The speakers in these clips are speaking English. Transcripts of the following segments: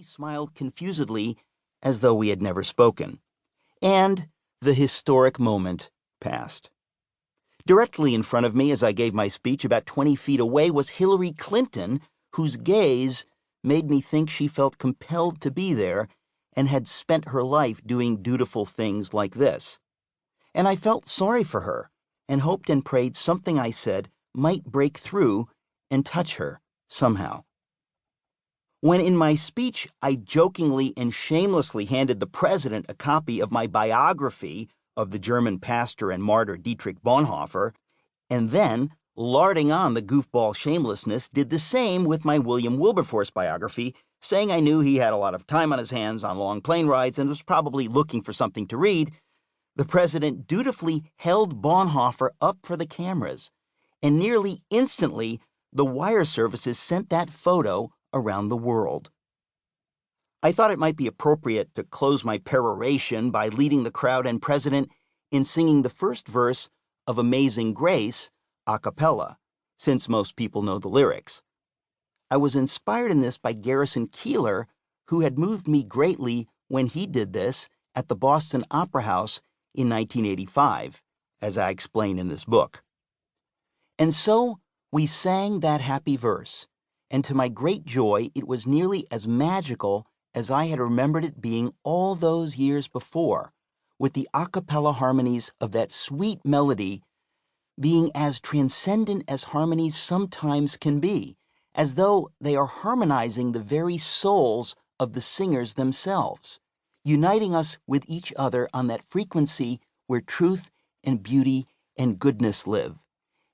only smiled confusedly as though we had never spoken. And the historic moment passed. Directly in front of me as I gave my speech, about 20 feet away, was Hillary Clinton, whose gaze made me think she felt compelled to be there and had spent her life doing dutiful things like this. And I felt sorry for her and hoped and prayed something I said might break through and touch her somehow. When in my speech I jokingly and shamelessly handed the president a copy of my biography of the German pastor and martyr Dietrich Bonhoeffer, and then, larding on the goofball shamelessness, did the same with my William Wilberforce biography, saying I knew he had a lot of time on his hands on long plane rides and was probably looking for something to read, the president dutifully held Bonhoeffer up for the cameras, and nearly instantly the wire services sent that photo around the world. I thought it might be appropriate to close my peroration by leading the crowd and president in singing the first verse of Amazing Grace a cappella, since most people know the lyrics. I was inspired in this by Garrison Keillor, who had moved me greatly when he did this at the Boston Opera House in 1985, as I explain in this book. And so we sang that happy verse, and to my great joy, it was nearly as magical as I had remembered it being all those years before, with the a cappella harmonies of that sweet melody being as transcendent as harmonies sometimes can be, as though they are harmonizing the very souls of the singers themselves, uniting us with each other on that frequency where truth and beauty and goodness live,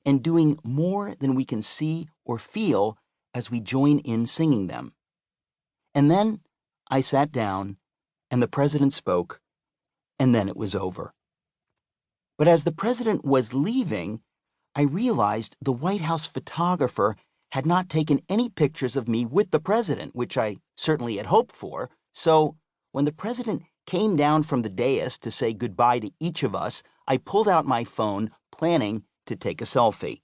and doing more than we can see or feel as we join in singing them. And then I sat down, and the president spoke, and then it was over. But as the president was leaving, I realized the White House photographer had not taken any pictures of me with the president, which I certainly had hoped for, so when the president came down from the dais to say goodbye to each of us, I pulled out my phone, planning to take a selfie.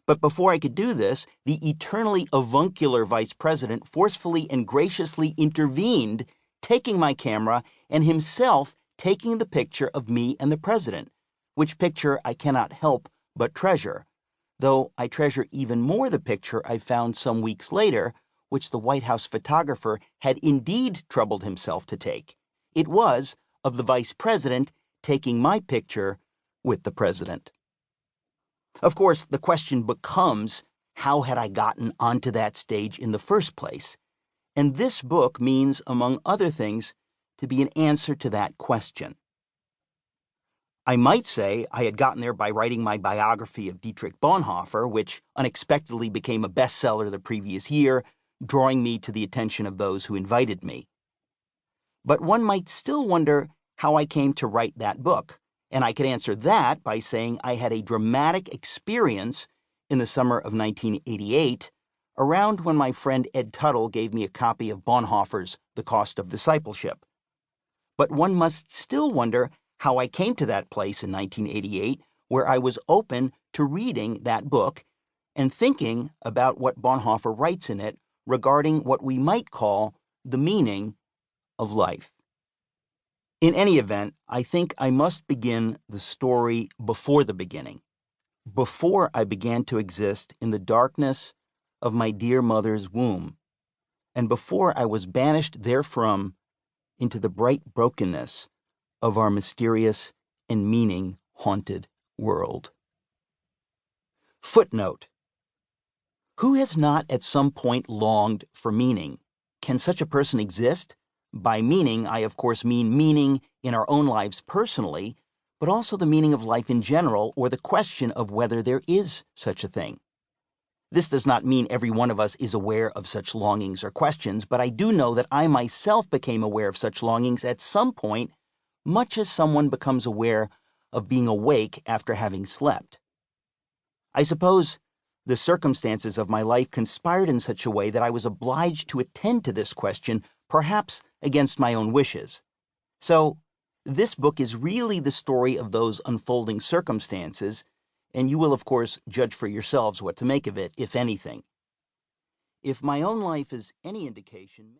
But before I could do this, the eternally avuncular vice president forcefully and graciously intervened, taking my camera and himself taking the picture of me and the president, which picture I cannot help but treasure, though I treasure even more the picture I found some weeks later, which the White House photographer had indeed troubled himself to take. It was of the vice president taking my picture with the president. Of course, the question becomes, how had I gotten onto that stage in the first place? And this book means, among other things, to be an answer to that question. I might say I had gotten there by writing my biography of Dietrich Bonhoeffer, which unexpectedly became a bestseller the previous year, drawing me to the attention of those who invited me. But one might still wonder how I came to write that book. And I could answer that by saying I had a dramatic experience in the summer of 1988, around when my friend Ed Tuttle gave me a copy of Bonhoeffer's The Cost of Discipleship. But one must still wonder how I came to that place in 1988, where I was open to reading that book and thinking about what Bonhoeffer writes in it regarding what we might call the meaning of life. In any event, I think I must begin the story before the beginning, before I began to exist in the darkness of my dear mother's womb, and before I was banished therefrom into the bright brokenness of our mysterious and meaning-haunted world. Footnote: who has not at some point longed for meaning? Can such a person exist? By meaning, I of course mean meaning in our own lives personally, but also the meaning of life in general, or the question of whether there is such a thing. This does not mean every one of us is aware of such longings or questions, but I do know that I myself became aware of such longings at some point, much as someone becomes aware of being awake after having slept. I suppose the circumstances of my life conspired in such a way that I was obliged to attend to this question, perhaps against my own wishes. So, this book is really the story of those unfolding circumstances, and you will, of course, judge for yourselves what to make of it, if anything. If my own life is any indication...